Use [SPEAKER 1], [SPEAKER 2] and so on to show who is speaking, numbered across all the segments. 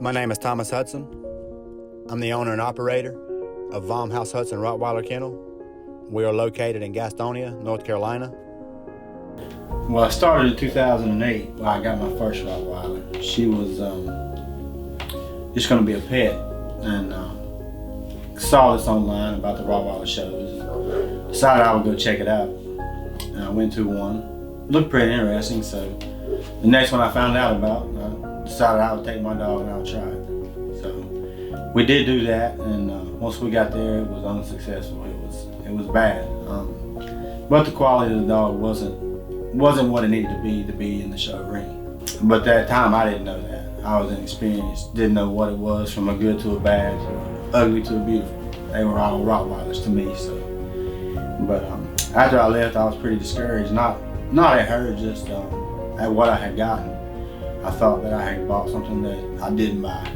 [SPEAKER 1] My name is Thomas Hudson. I'm the owner and operator of House Hudson Rottweiler Kennel. We are located in Gastonia, North Carolina.
[SPEAKER 2] Well, I started in 2008 when I got my first Rottweiler. She was just going to be a pet, and saw this online about the Rottweiler shows. Decided I would go check it out. And I went to one. Looked pretty interesting, so the next one I found out about, I decided I would take my dog and I would try it. So we did do that, and once we got there, it was unsuccessful. It was bad, but the quality of the dog wasn't what it needed to be in the show ring. But at that time, I didn't know that. I was inexperienced, didn't know what it was from a good to a bad, to ugly to a beautiful. They were all Rottweilers to me. So, but after I left, I was pretty discouraged. Not at her, just at what I had gotten. I thought that I had bought something that I didn't buy.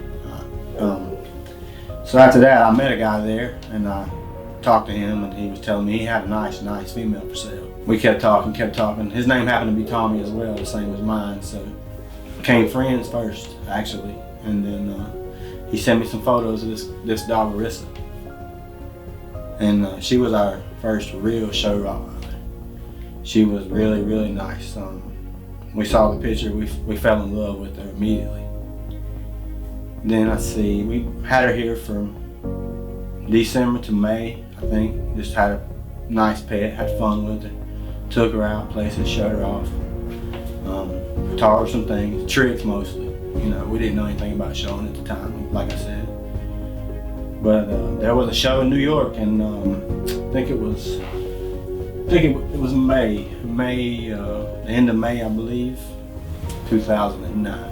[SPEAKER 2] So after that, I met a guy there, and I talked to him, and he was telling me he had a nice female for sale. We kept talking. His name happened to be Tommy as well, the same as mine, so became friends first, actually. And then he sent me some photos of this dog, Marissa. And she was our first real show Rottweiler. She was really nice. We saw the picture, we fell in love with her immediately. Then we had her here from December to May, I think. Just had a nice pet, had fun with her. Took her out places, showed her off. Taught her some things, tricks mostly. You know, we didn't know anything about showing at the time, like I said. But there was a show in New York, and I think it was May, the end of May, I believe, 2009.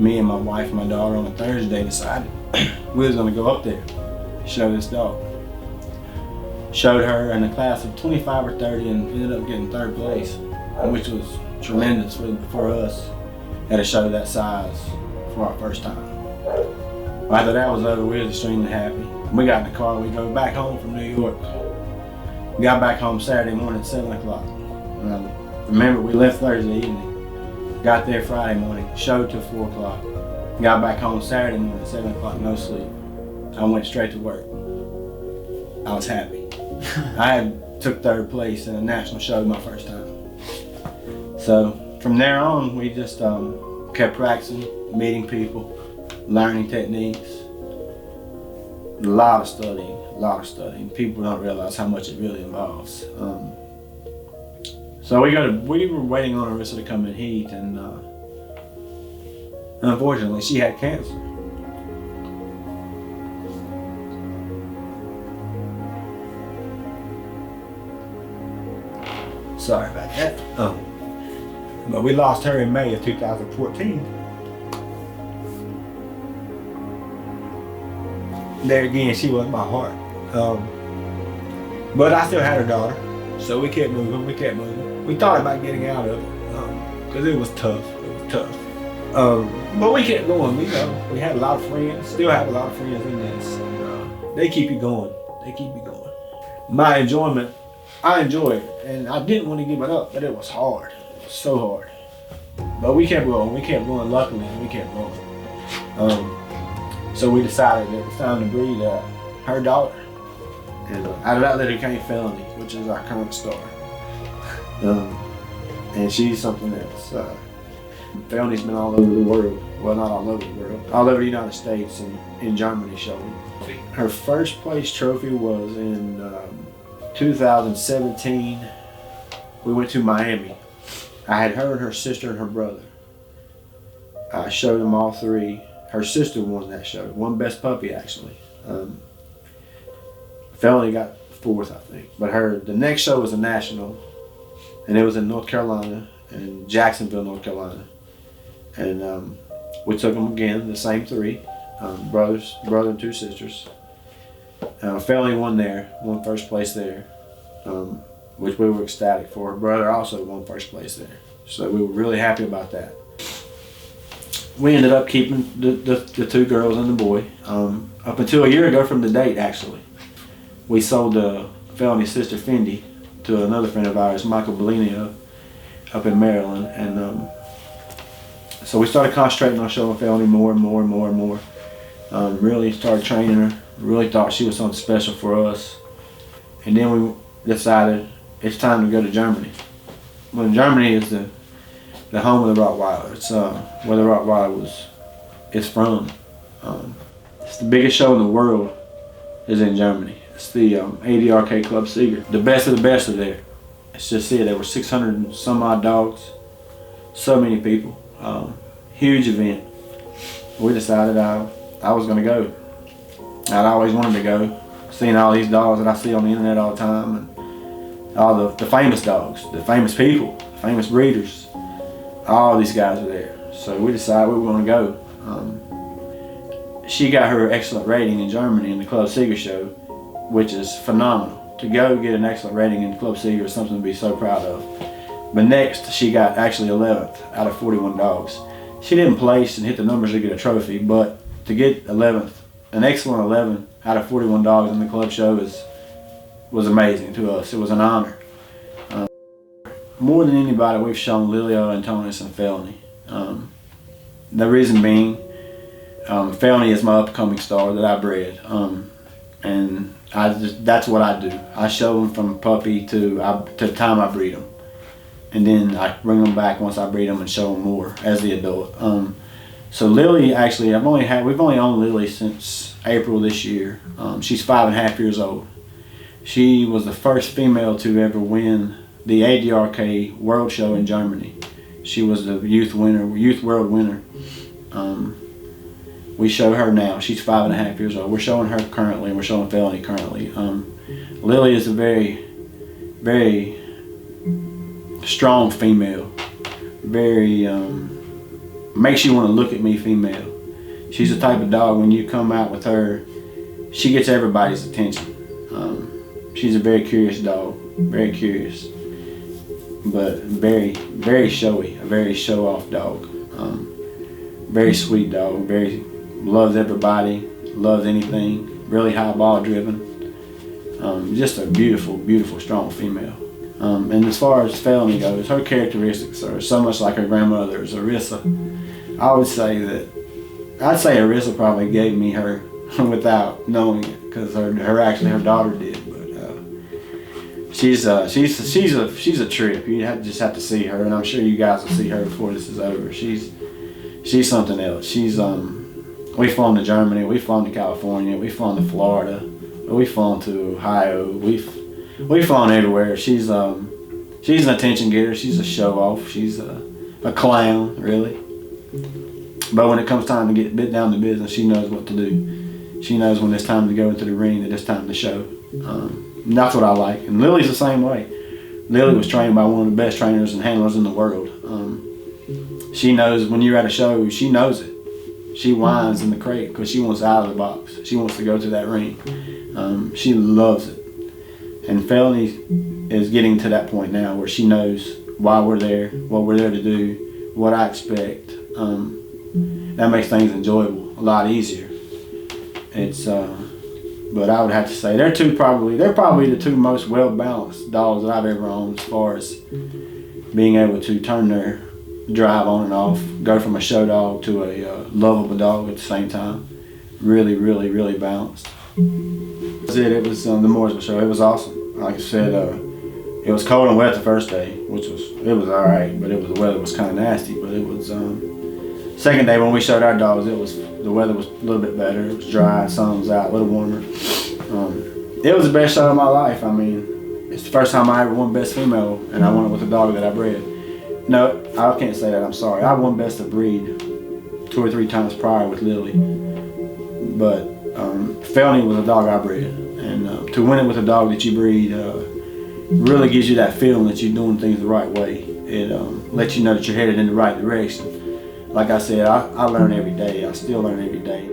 [SPEAKER 2] Me and my wife and my daughter on a Thursday decided we was gonna go up there, show this dog. Showed her in a class of 25 or 30 and ended up getting third place, which was tremendous for us at a show that size for our first time. After that was over, we were extremely happy. We got in the car, we drove back home from New York. We got back home Saturday morning at 7 o'clock. Remember, we left Thursday evening. Got there Friday morning, showed till 4 o'clock. Got back home Saturday morning at 7 o'clock, no sleep. I went straight to work. I was happy. I took third place in a national show my first time. So from there on, we just kept practicing, meeting people, learning techniques. A lot of studying. People don't realize how much it really involves. So we were waiting on Marissa to come in heat, and unfortunately she had cancer. Sorry about that. But we lost her in May of 2014. There again, she was my heart. But I still had her daughter, so we kept moving. We thought about getting out of it, because it was tough. But we kept going. We had a lot of friends, still have a lot of friends in this. And, they keep you going. My enjoyment, I enjoyed it, and I didn't want to give it up, but it was hard. It was so hard. But we kept going. Luckily, we kept going. So we decided it was time to breed her daughter. And out of that litter came Felony, which is our current star. And she's something else. Felony's been all over the world. Well, not all over the world. All over the United States and in Germany showing. Her first place trophy was in 2017. We went to Miami. I had her and her sister and her brother. I showed them all three. Her sister won that show. Won best puppy, actually. Felony got fourth, I think. But the next show was a national, and it was in North Carolina, in Jacksonville, North Carolina. And we took them again, the same three, brother and two sisters. Felony won first place there, which we were ecstatic for. Her brother also won first place there. So we were really happy about that. We ended up keeping the two girls and the boy up until a year ago from the date, actually. We sold Felony's sister, Fendi, to another friend of ours, Michael Bellino, up in Maryland. And So we started concentrating on showing Felony more and more and more and more. Really started training her. Really thought she was something special for us. And then we decided it's time to go to Germany. Well, Germany is the home of the Rottweiler. It's where the Rottweiler is from. It's the biggest show in the world is in Germany. It's the ADRK Club Sieger. The best of the best are there. It's just it. There were 600 and some odd dogs. So many people. Huge event. We decided I was going to go. I'd always wanted to go. Seeing all these dogs that I see on the internet all the time, and all the famous dogs, the famous people, the famous breeders, all these guys are there. So we decided we were going to go. She got her excellent rating in Germany in the Club Sieger show, which is phenomenal. To go get an excellent rating in Club Sieger is something to be so proud of. But next, she got actually 11th out of 41 dogs. She didn't place and hit the numbers to get a trophy, but to get 11th, an excellent 11 out of 41 dogs in the club show was amazing to us. It was an honor. More than anybody, we've shown Lilio, Antonis, and Felony. The reason being, Felony is my upcoming star that I bred, and that's what I do. I show them from puppy to the time I breed them, and then I bring them back once I breed them and show them more as the adult. So Lily, actually, we've only owned Lily since April this year. She's 5.5 years old. She was the first female to ever win the ADRK World Show in Germany. She was the youth world winner. We show her now. She's 5.5 years old. We're showing her currently, and we're showing Felony currently. Lily is a very, very strong female. Very makes you want to look at me female. She's the type of dog, when you come out with her, she gets everybody's attention. She's a very curious dog, very curious, but very, very showy, a very show-off dog. Very sweet dog, very loves everybody, loves anything, really high ball driven. Just a beautiful, beautiful, strong female. And as far as Felony goes, her characteristics are so much like her grandmother's, Arissa. I'd say Arissa probably gave me her without knowing it, because her daughter did. But she's a trip. You just have to see her, and I'm sure you guys will see her before this is over. She's something else. We've flown to Germany, we've flown to California, we've flown to Florida, we've flown to Ohio, we've flown everywhere. She's an attention getter. She's a show off. She's a clown, really. But when it comes time to get bit down to business, she knows what to do. She knows when it's time to go into the ring, that it's time to show. And that's what I like. And Lily's the same way. Lily was trained by one of the best trainers and handlers in the world. She knows when you're at a show, she knows it. She whines in the crate because she wants out of the box. She wants to go to that ring. She loves it. And Felony is getting to that point now where she knows why we're there, what we're there to do, what I expect. That makes things enjoyable, a lot easier. But I would have to say they're probably the two most well-balanced dogs that I've ever owned, as far as being able to turn their drive on and off, go from a show dog to a lovable dog at the same time. Really, really, really balanced. That's it. It was the Mooresville show. It was awesome. Like I said, it was cold and wet the first day, it was all right, but the weather was kind of nasty. But it was second day when we showed our dogs, the weather was a little bit better. It was dry, sun was out, a little warmer. It was the best show of my life. I mean, it's the first time I ever won Best Female, and I won it with a dog that I bred. No, I can't say that. I'm sorry. I won Best of Breed 2 or 3 times prior with Lily, but Felony was a dog I bred, and to win it with a dog that you breed really gives you that feeling that you're doing things the right way. It lets you know that you're headed in the right direction. Like I said, I learn every day. I still learn every day.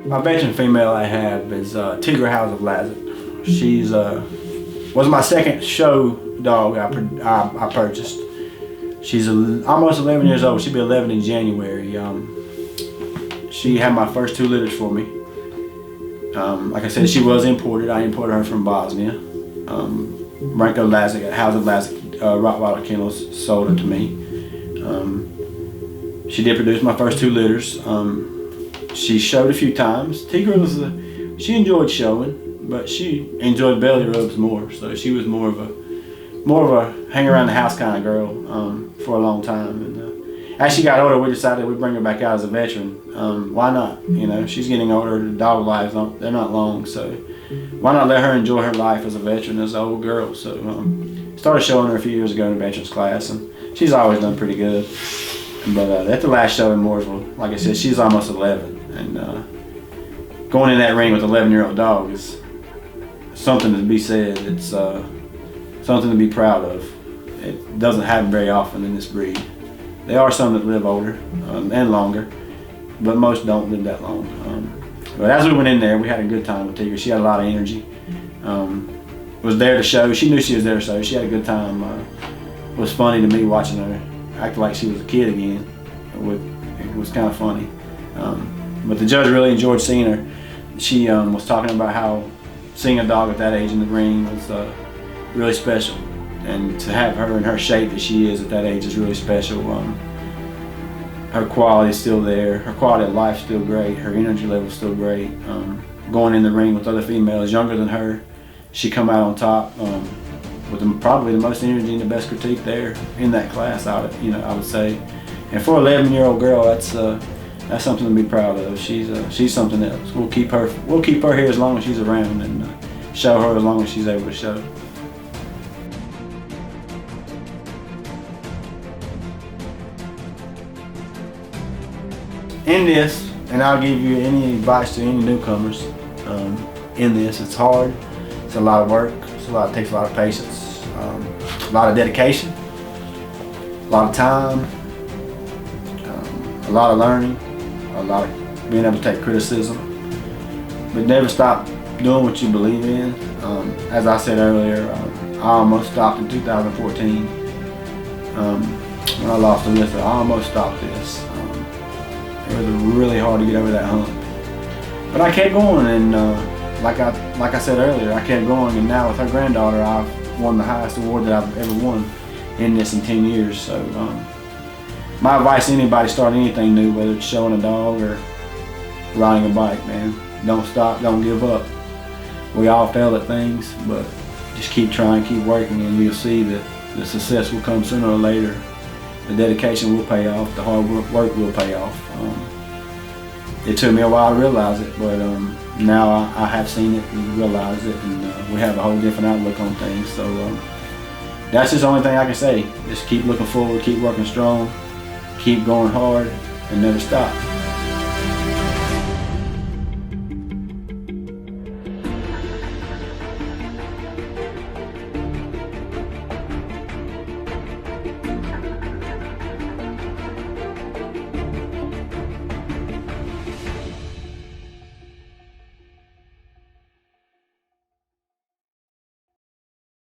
[SPEAKER 2] My veteran female I have is Tigra House of Lazard. She's was my second show dog I purchased. She's almost 11 years old. She'll be 11 in January. She had my first 2 litters for me. Like I said, she was imported. I imported her from Bosnia. Branko Lazic at House of Lazic Rottweiler Kennels sold her to me. She did produce my first 2 litters. She showed a few times. Tigra she enjoyed showing, but she enjoyed belly rubs more. So she was more of a hang around the house kind of girl for a long time. And as she got older, we decided we'd bring her back out as a veteran. Why not? You know, she's getting older. The dog lives they're not long, so why not let her enjoy her life as a veteran, as an old girl? So started showing her a few years ago in the veterans class, and she's always done pretty good. But at the last show in Mooresville, like I said, she's almost 11, and going in that ring with an 11-year-old dog is something to be said. It's something to be proud of. It doesn't happen very often in this breed. There are some that live older and longer, but most don't live that long. But as we went in there, we had a good time with Tigra. She had a lot of energy. Was there to show. She knew she was there to show. She had a good time. It was funny to me watching her act like she was a kid again. It was kind of funny. But the judge really enjoyed seeing her. She was talking about how seeing a dog at that age in the ring was really special. And to have her in her shape that she is at that age is really special. Her quality is still there. Her quality of life is still great. Her energy level is still great. Going in the ring with other females younger than her, she come out on top with probably the most energy and the best critique there in that class. I would say. And for an 11-year-old girl, that's something to be proud of. She's something else. We'll keep her here as long as she's around, and show her as long as she's able to show. In this, and I'll give you any advice to any newcomers in this, it's hard, it's a lot of work, it takes a lot of patience, a lot of dedication, a lot of time, a lot of learning, a lot of being able to take criticism, but never stop doing what you believe in. As I said earlier, I almost stopped in 2014 when I lost Alyssa. I almost stopped this. It was really hard to get over that hump, but I kept going, and like I said earlier, I kept going, and now with her granddaughter, I've won the highest award that I've ever won in this in 10 years. So my advice to anybody starting anything new, whether it's showing a dog or riding a bike, man, don't stop, don't give up. We all fail at things, but just keep trying, keep working, and you'll see that the success will come sooner or later. The dedication will pay off, the hard work will pay off. It took me a while to realize it, but now I have seen it and realized it, and we have a whole different outlook on things. So that's just the only thing I can say. Just keep looking forward, keep working strong, keep going hard, and never stop.